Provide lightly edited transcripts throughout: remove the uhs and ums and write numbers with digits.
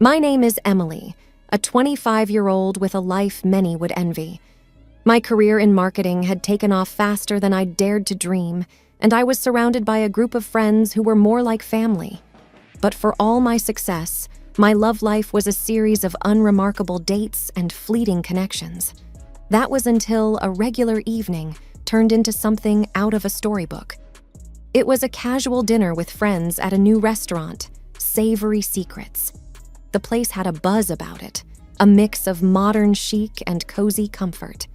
My name is Emily, a 25-year-old with a life many would envy. My career in marketing had taken off faster than I'd dared to dream, and I was surrounded by a group of friends who were more like family. But for all my success, my love life was a series of unremarkable dates and fleeting connections. That was until a regular evening turned into something out of a storybook. It was a casual dinner with friends at a new restaurant, Savory Secrets. The place had a buzz about it, a mix of modern chic and cozy comfort.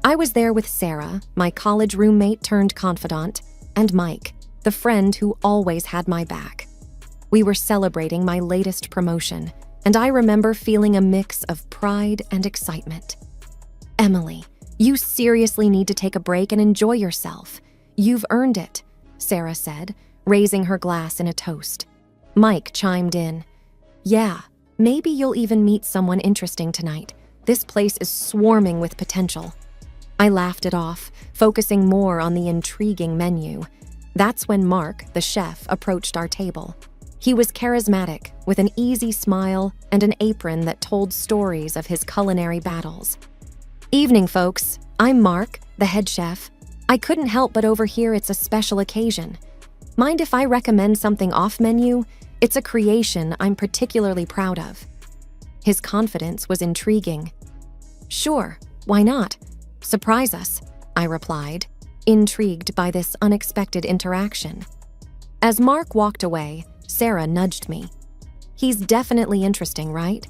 I was there with Sarah, my college roommate turned confidant, and Mike, the friend who always had my back. We were celebrating my latest promotion, and I remember feeling a mix of pride and excitement. "Emily, you seriously need to take a break and enjoy yourself. You've earned it," Sarah said, raising her glass in a toast. Mike chimed in. "Yeah, maybe you'll even meet someone interesting tonight. This place is swarming with potential." I laughed it off, focusing more on the intriguing menu. That's when Mark, the chef, approached our table. He was charismatic, with an easy smile and an apron that told stories of his culinary battles. "Evening, folks. I'm Mark, the head chef. I couldn't help but overhear it's a special occasion. Mind if I recommend something off-menu? It's a creation I'm particularly proud of." His confidence was intriguing. "Sure, why not? Surprise us," I replied, intrigued by this unexpected interaction. As Mark walked away, Sarah nudged me. "He's definitely interesting, right?"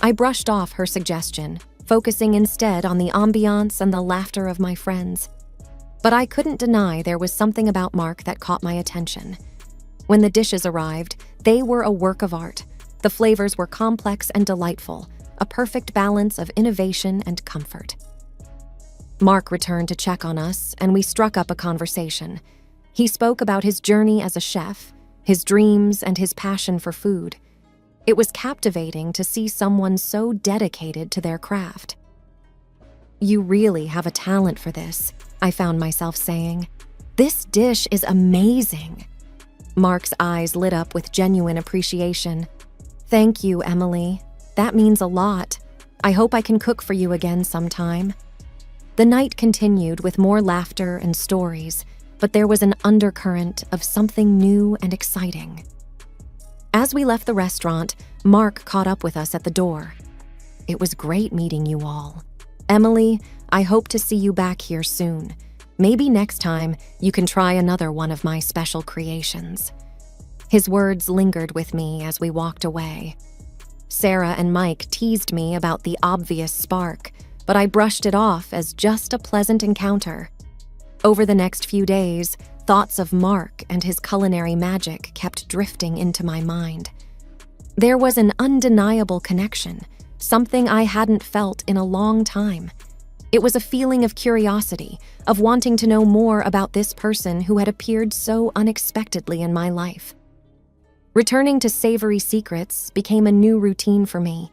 I brushed off her suggestion, focusing instead on the ambiance and the laughter of my friends. But I couldn't deny there was something about Mark that caught my attention. When the dishes arrived, they were a work of art. The flavors were complex and delightful, a perfect balance of innovation and comfort. Mark returned to check on us, and we struck up a conversation. He spoke about his journey as a chef, his dreams, and his passion for food. It was captivating to see someone so dedicated to their craft. "You really have a talent for this," I found myself saying. "This dish is amazing." Mark's eyes lit up with genuine appreciation. "Thank you, Emily. That means a lot. I hope I can cook for you again sometime." The night continued with more laughter and stories, but there was an undercurrent of something new and exciting. As we left the restaurant, Mark caught up with us at the door. "It was great meeting you all. Emily, I hope to see you back here soon. Maybe next time you can try another one of my special creations." His words lingered with me as we walked away. Sarah and Mike teased me about the obvious spark, but I brushed it off as just a pleasant encounter. Over the next few days, thoughts of Mark and his culinary magic kept drifting into my mind. There was an undeniable connection, something I hadn't felt in a long time. It was a feeling of curiosity, of wanting to know more about this person who had appeared so unexpectedly in my life. Returning to Savory Secrets became a new routine for me.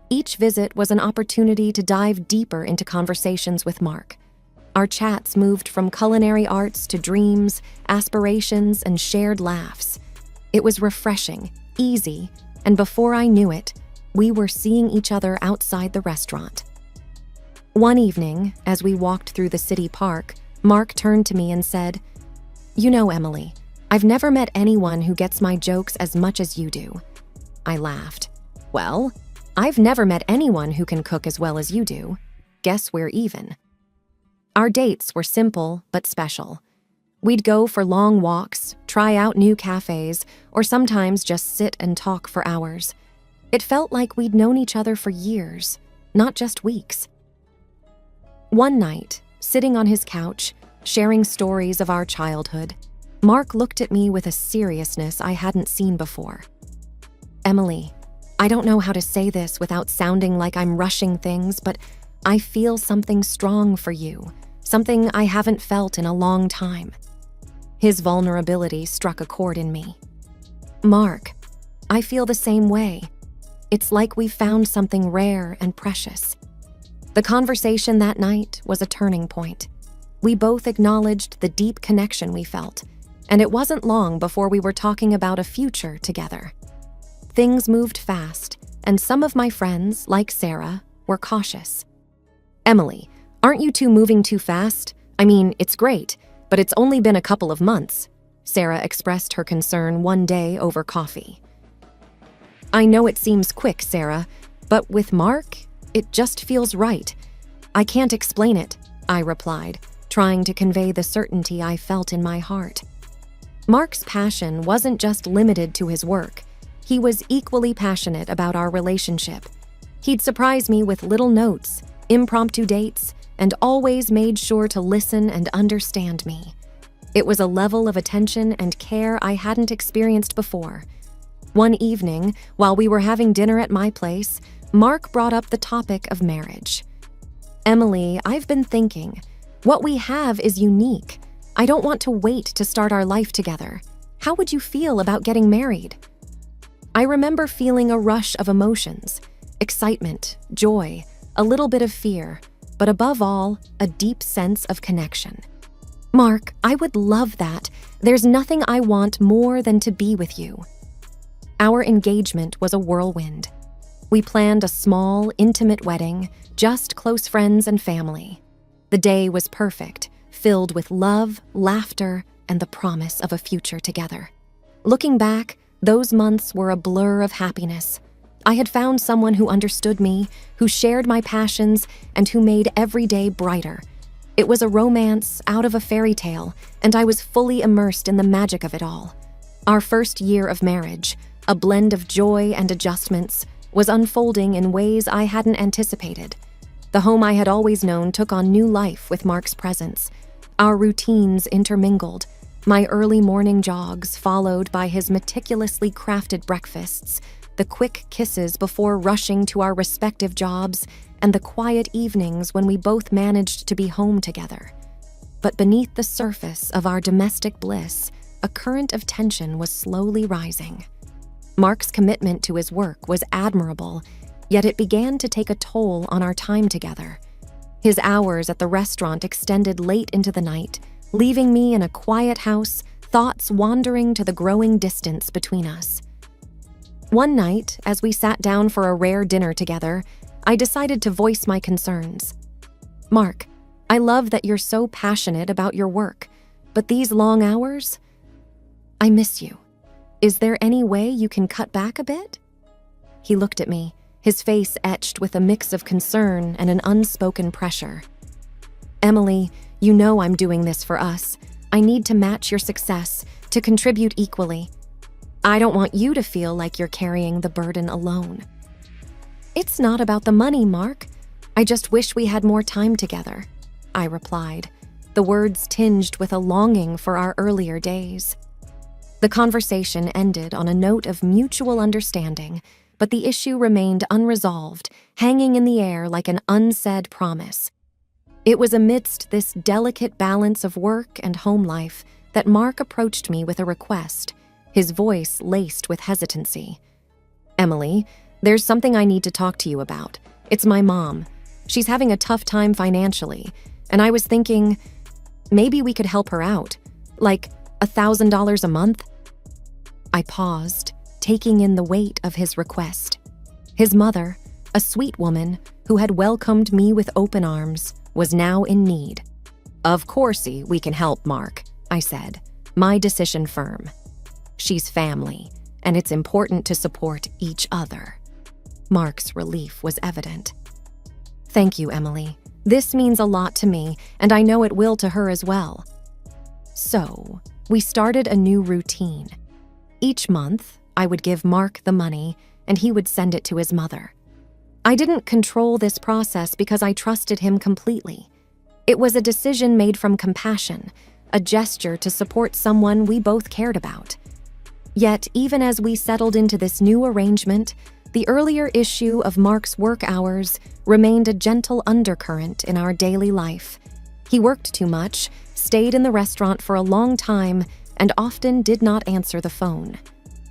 Each visit was an opportunity to dive deeper into conversations with Mark. Our chats moved from culinary arts to dreams, aspirations, and shared laughs. It was refreshing, easy, and before I knew it, we were seeing each other outside the restaurant. One evening, as we walked through the city park, Mark turned to me and said, "You know, Emily, I've never met anyone who gets my jokes as much as you do." I laughed. "Well, I've never met anyone who can cook as well as you do. Guess we're even." Our dates were simple but special. We'd go for long walks, try out new cafes, or sometimes just sit and talk for hours. It felt like we'd known each other for years, not just weeks. One night, sitting on his couch, sharing stories of our childhood, Mark looked at me with a seriousness I hadn't seen before. "Emily, I don't know how to say this without sounding like I'm rushing things, but I feel something strong for you, something I haven't felt in a long time." His vulnerability struck a chord in me. "Mark, I feel the same way. It's like we found something rare and precious." The conversation that night was a turning point. We both acknowledged the deep connection we felt, and it wasn't long before we were talking about a future together. Things moved fast, and some of my friends, like Sarah, were cautious. "Emily, aren't you two moving too fast? I mean, it's great, but it's only been a couple of months," Sarah expressed her concern one day over coffee. "I know it seems quick, Sarah, but with Mark, it just feels right. I can't explain it," I replied, trying to convey the certainty I felt in my heart. Mark's passion wasn't just limited to his work. He was equally passionate about our relationship. He'd surprise me with little notes, impromptu dates, and always made sure to listen and understand me. It was a level of attention and care I hadn't experienced before. One evening, while we were having dinner at my place, Mark brought up the topic of marriage. "Emily, I've been thinking. What we have is unique. I don't want to wait to start our life together. How would you feel about getting married?" I remember feeling a rush of emotions: excitement, joy, a little bit of fear, but above all, a deep sense of connection. "Mark, I would love that. There's nothing I want more than to be with you." Our engagement was a whirlwind. We planned a small, intimate wedding, just close friends and family. The day was perfect, filled with love, laughter, and the promise of a future together. Looking back, those months were a blur of happiness. I had found someone who understood me, who shared my passions, and who made every day brighter. It was a romance out of a fairy tale, and I was fully immersed in the magic of it all. Our first year of marriage, a blend of joy and adjustments, was unfolding in ways I hadn't anticipated. The home I had always known took on new life with Mark's presence. Our routines intermingled, my early morning jogs followed by his meticulously crafted breakfasts, the quick kisses before rushing to our respective jobs, and the quiet evenings when we both managed to be home together. But beneath the surface of our domestic bliss, a current of tension was slowly rising. Mark's commitment to his work was admirable, yet it began to take a toll on our time together. His hours at the restaurant extended late into the night, leaving me in a quiet house, thoughts wandering to the growing distance between us. One night, as we sat down for a rare dinner together, I decided to voice my concerns. "Mark, I love that you're so passionate about your work, but these long hours? I miss you. Is there any way you can cut back a bit?" He looked at me, his face etched with a mix of concern and an unspoken pressure. "Emily, you know I'm doing this for us. I need to match your success, to contribute equally. I don't want you to feel like you're carrying the burden alone." "It's not about the money, Mark. I just wish we had more time together," I replied, the words tinged with a longing for our earlier days. The conversation ended on a note of mutual understanding, but the issue remained unresolved, hanging in the air like an unsaid promise. It was amidst this delicate balance of work and home life that Mark approached me with a request, his voice laced with hesitancy. "Emily, there's something I need to talk to you about. It's my mom. She's having a tough time financially, and I was thinking maybe we could help her out, like $1,000 a month." I paused, taking in the weight of his request. His mother, a sweet woman who had welcomed me with open arms, was now in need. "Of course we can help, Mark," I said, my decision firm. "She's family, and it's important to support each other." Mark's relief was evident. "Thank you, Emily. This means a lot to me, and I know it will to her as well." So, we started a new routine. Each month, I would give Mark the money, and he would send it to his mother. I didn't control this process because I trusted him completely. It was a decision made from compassion, a gesture to support someone we both cared about. Yet, even as we settled into this new arrangement, the earlier issue of Mark's work hours remained a gentle undercurrent in our daily life. He worked too much, stayed in the restaurant for a long time, and often did not answer the phone.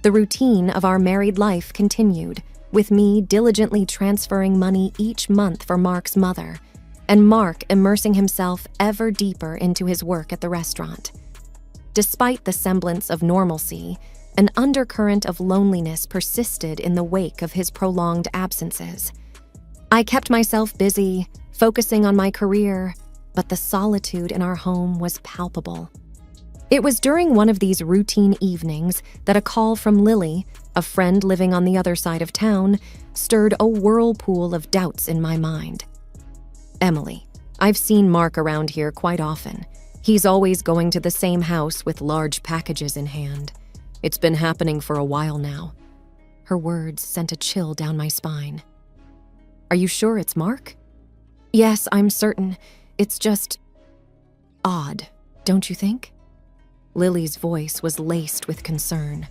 The routine of our married life continued, with me diligently transferring money each month for Mark's mother, and Mark immersing himself ever deeper into his work at the restaurant. Despite the semblance of normalcy, An undercurrent of loneliness persisted in the wake of his prolonged absences. I kept myself busy, focusing on my career, but the solitude in our home was palpable. It was during one of these routine evenings that a call from Lily, a friend living on the other side of town, stirred a whirlpool of doubts in my mind. "Emily, I've seen Mark around here quite often. He's always going to the same house with large packages in hand. It's been happening for a while now." Her words sent a chill down my spine. "Are you sure it's Mark?" "Yes, I'm certain. It's just odd, don't you think?" Lily's voice was laced with concern.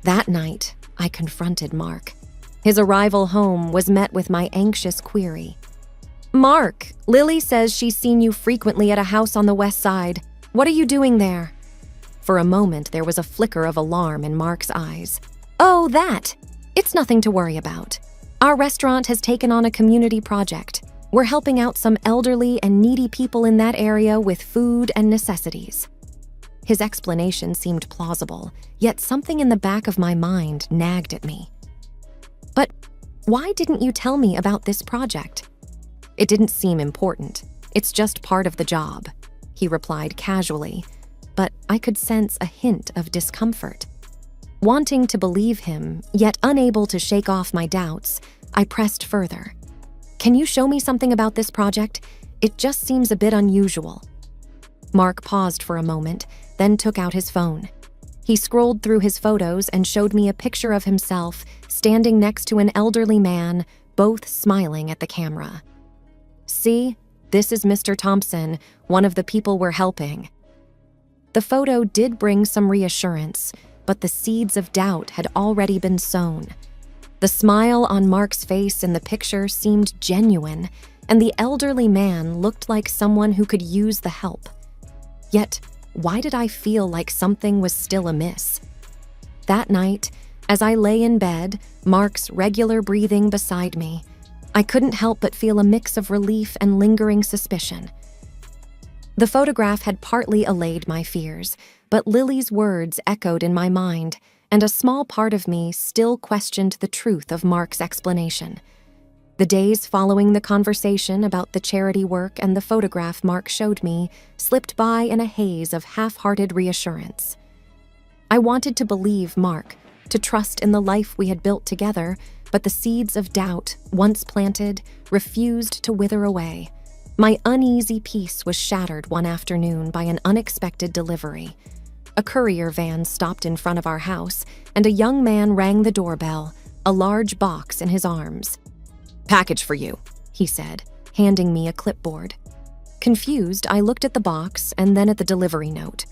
That night, I confronted Mark. His arrival home was met with my anxious query. "Mark, Lily says she's seen you frequently at a house on the west side. What are you doing there?" For a moment, there was a flicker of alarm in Mark's eyes. "Oh, that! It's nothing to worry about. Our restaurant has taken on a community project. We're helping out some elderly and needy people in that area with food and necessities." His explanation seemed plausible, yet something in the back of my mind nagged at me. "But why didn't you tell me about this project?" "It didn't seem important. It's just part of the job," he replied casually, but I could sense a hint of discomfort. Wanting to believe him, yet unable to shake off my doubts, I pressed further. "Can you show me something about this project? It just seems a bit unusual." Mark paused for a moment, then took out his phone. He scrolled through his photos and showed me a picture of himself standing next to an elderly man, both smiling at the camera. "See, this is Mr. Thompson, one of the people we're helping." The photo did bring some reassurance, but the seeds of doubt had already been sown. The smile on Mark's face in the picture seemed genuine, and the elderly man looked like someone who could use the help. Yet, why did I feel like something was still amiss? That night, as I lay in bed, Mark's regular breathing beside me, I couldn't help but feel a mix of relief and lingering suspicion. The photograph had partly allayed my fears, but Lily's words echoed in my mind, and a small part of me still questioned the truth of Mark's explanation. The days following the conversation about the charity work and the photograph Mark showed me slipped by in a haze of half-hearted reassurance. I wanted to believe Mark, to trust in the life we had built together, but the seeds of doubt, once planted, refused to wither away. My uneasy peace was shattered one afternoon by an unexpected delivery. A courier van stopped in front of our house, and a young man rang the doorbell, a large box in his arms. "Package for you," he said, handing me a clipboard. Confused, I looked at the box and then at the delivery note.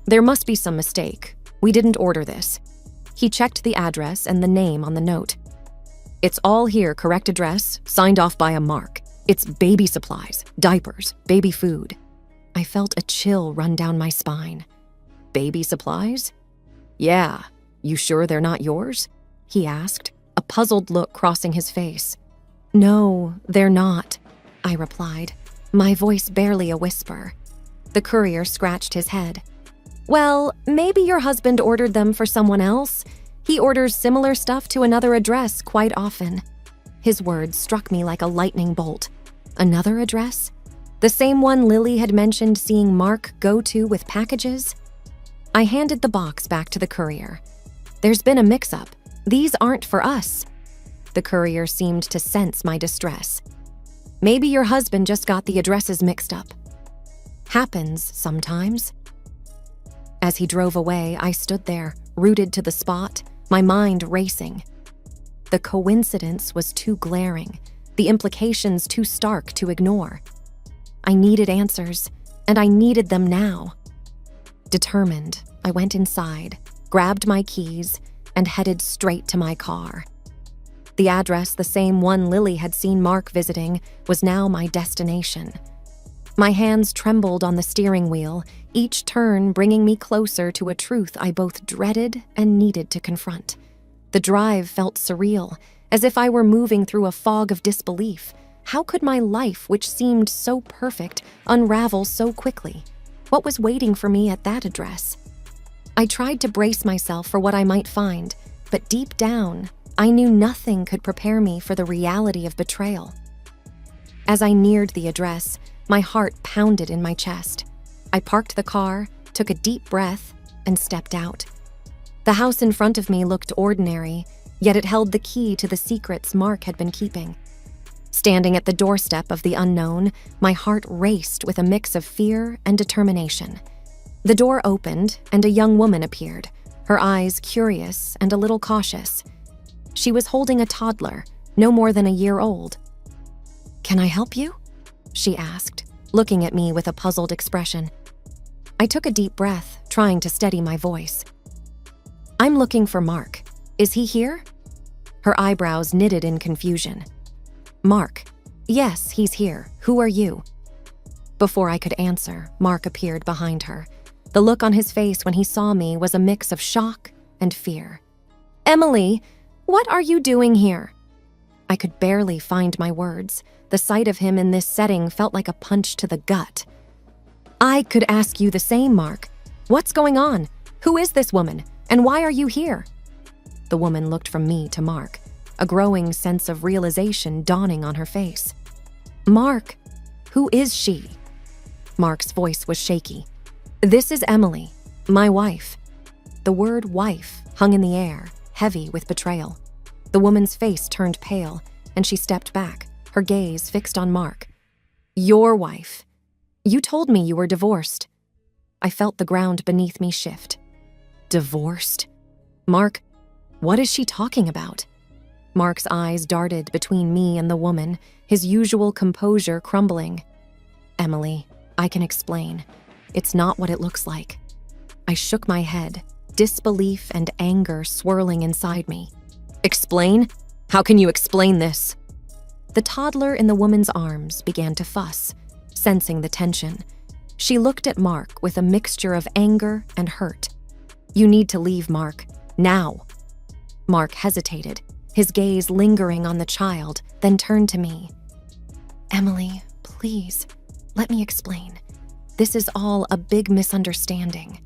"There must be some mistake. We didn't order this." He checked the address and the name on the note. "It's all here, correct address, signed off by a Mark. It's baby supplies, diapers, baby food." I felt a chill run down my spine. "Baby supplies?" "Yeah. You sure they're not yours?" he asked, a puzzled look crossing his face. "No, they're not," I replied, my voice barely a whisper. The courier scratched his head. "Well, maybe your husband ordered them for someone else. He orders similar stuff to another address quite often." His words struck me like a lightning bolt. Another address? The same one Lily had mentioned seeing Mark go to with packages? I handed the box back to the courier. "There's been a mix-up. These aren't for us." The courier seemed to sense my distress. "Maybe your husband just got the addresses mixed up." "Happens sometimes." As he drove away, I stood there, rooted to the spot, my mind racing. The coincidence was too glaring, the implications too stark to ignore. I needed answers, and I needed them now. Determined, I went inside, grabbed my keys, and headed straight to my car. The address, the same one Lily had seen Mark visiting, was now my destination. My hands trembled on the steering wheel, each turn bringing me closer to a truth I both dreaded and needed to confront. The drive felt surreal, as if I were moving through a fog of disbelief. How could my life, which seemed so perfect, unravel so quickly? What was waiting for me at that address? I tried to brace myself for what I might find, but deep down, I knew nothing could prepare me for the reality of betrayal. As I neared the address, my heart pounded in my chest. I parked the car, took a deep breath, and stepped out. The house in front of me looked ordinary, yet it held the key to the secrets Mark had been keeping. Standing at the doorstep of the unknown, my heart raced with a mix of fear and determination. The door opened, and a young woman appeared, her eyes curious and a little cautious. She was holding a toddler, no more than a year old. "Can I help you?" she asked, looking at me with a puzzled expression. I took a deep breath, trying to steady my voice. "I'm looking for Mark. Is he here?" Her eyebrows knitted in confusion. "Mark. Yes, he's here. Who are you?" Before I could answer, Mark appeared behind her. The look on his face when he saw me was a mix of shock and fear. "Emily, what are you doing here?" I could barely find my words. The sight of him in this setting felt like a punch to the gut. "I could ask you the same, Mark. What's going on? Who is this woman? And why are you here?" The woman looked from me to Mark, a growing sense of realization dawning on her face. "Mark, who is she?" Mark's voice was shaky. "This is Emily, my wife." The word wife hung in the air, heavy with betrayal. The woman's face turned pale, and she stepped back, her gaze fixed on Mark. "Your wife. You told me you were divorced." I felt the ground beneath me shift. "Divorced? Mark, what is she talking about?" Mark's eyes darted between me and the woman, his usual composure crumbling. "Emily, I can explain. It's not what it looks like." I shook my head, disbelief and anger swirling inside me. "Explain? How can you explain this?" The toddler in the woman's arms began to fuss, sensing the tension. She looked at Mark with a mixture of anger and hurt. "You need to leave, Mark. Now." Mark hesitated, his gaze lingering on the child, then turned to me. "Emily, please, let me explain. This is all a big misunderstanding."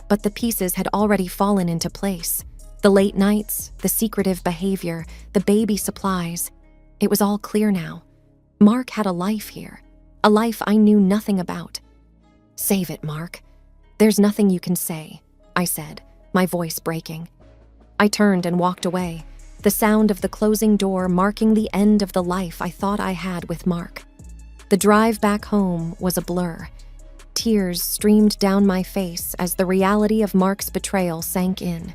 But the pieces had already fallen into place. The late nights, the secretive behavior, the baby supplies. It was all clear now. Mark had a life here, a life I knew nothing about. "Save it, Mark. There's nothing you can say," I said, my voice breaking. I turned and walked away, the sound of the closing door marking the end of the life I thought I had with Mark. The drive back home was a blur. Tears streamed down my face as the reality of Mark's betrayal sank in.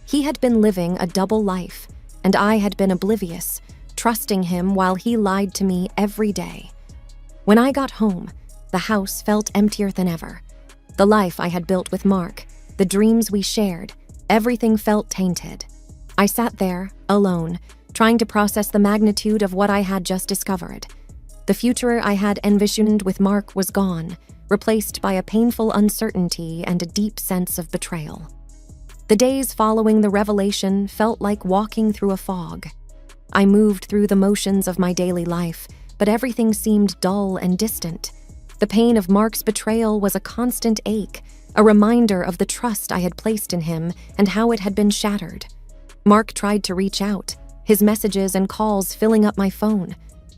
He had been living a double life, and I had been oblivious, trusting him while he lied to me every day. When I got home, the house felt emptier than ever. The life I had built with Mark, the dreams we shared, everything felt tainted. I sat there, alone, trying to process the magnitude of what I had just discovered. The future I had envisioned with Mark was gone, replaced by a painful uncertainty and a deep sense of betrayal. The days following the revelation felt like walking through a fog. I moved through the motions of my daily life, but everything seemed dull and distant. The pain of Mark's betrayal was a constant ache, a reminder of the trust I had placed in him and how it had been shattered. Mark tried to reach out, his messages and calls filling up my phone,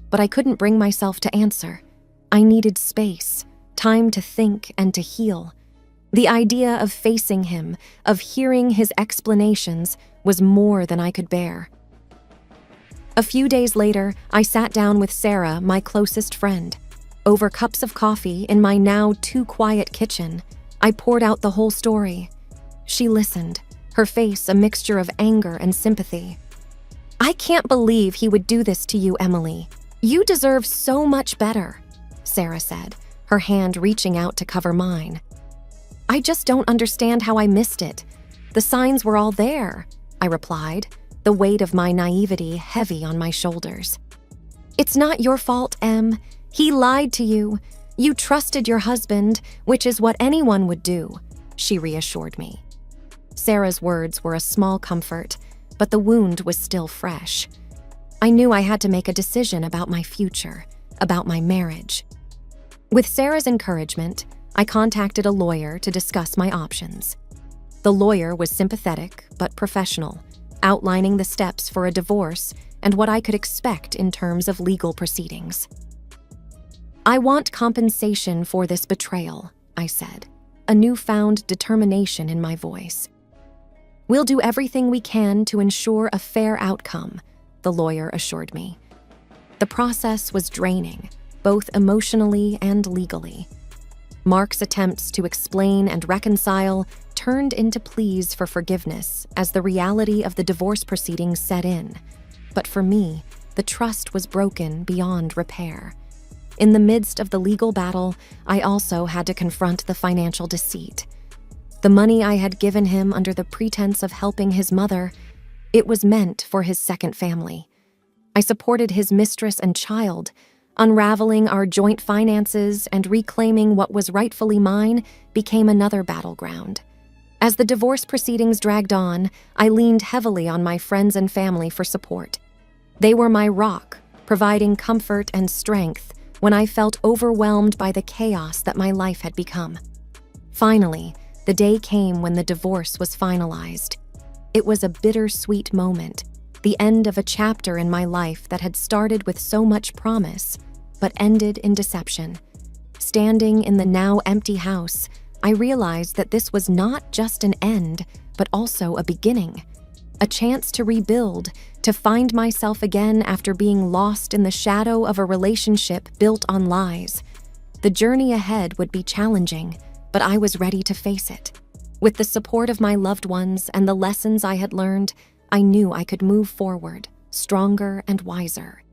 but I couldn't bring myself to answer. I needed space, time to think and to heal. The idea of facing him, of hearing his explanations, was more than I could bear. A few days later, I sat down with Sarah, my closest friend. Over cups of coffee in my now too quiet kitchen, I poured out the whole story. She listened, her face a mixture of anger and sympathy. "I can't believe he would do this to you, Emily. You deserve so much better," Sarah said, her hand reaching out to cover mine. "I just don't understand how I missed it. The signs were all there," I replied, the weight of my naivety heavy on my shoulders. "It's not your fault, Em. He lied to you. You trusted your husband, which is what anyone would do," she reassured me. Sarah's words were a small comfort, but the wound was still fresh. I knew I had to make a decision about my future, about my marriage. With Sarah's encouragement, I contacted a lawyer to discuss my options. The lawyer was sympathetic but professional, outlining the steps for a divorce and what I could expect in terms of legal proceedings. "I want compensation for this betrayal," I said, a newfound determination in my voice. "We'll do everything we can to ensure a fair outcome," the lawyer assured me. The process was draining, both emotionally and legally. Mark's attempts to explain and reconcile turned into pleas for forgiveness as the reality of the divorce proceedings set in. But for me, the trust was broken beyond repair. In the midst of the legal battle, I also had to confront the financial deceit. The money I had given him under the pretense of helping his mother, it was meant for his second family. I supported his mistress and child. Unraveling our joint finances and reclaiming what was rightfully mine became another battleground. As the divorce proceedings dragged on, I leaned heavily on my friends and family for support. They were my rock, providing comfort and strength when I felt overwhelmed by the chaos that my life had become. Finally, the day came when the divorce was finalized. It was a bittersweet moment, the end of a chapter in my life that had started with so much promise, but ended in deception. Standing in the now empty house, I realized that this was not just an end, but also a beginning. A chance to rebuild, to find myself again after being lost in the shadow of a relationship built on lies. The journey ahead would be challenging, but I was ready to face it. With the support of my loved ones and the lessons I had learned, I knew I could move forward, stronger and wiser.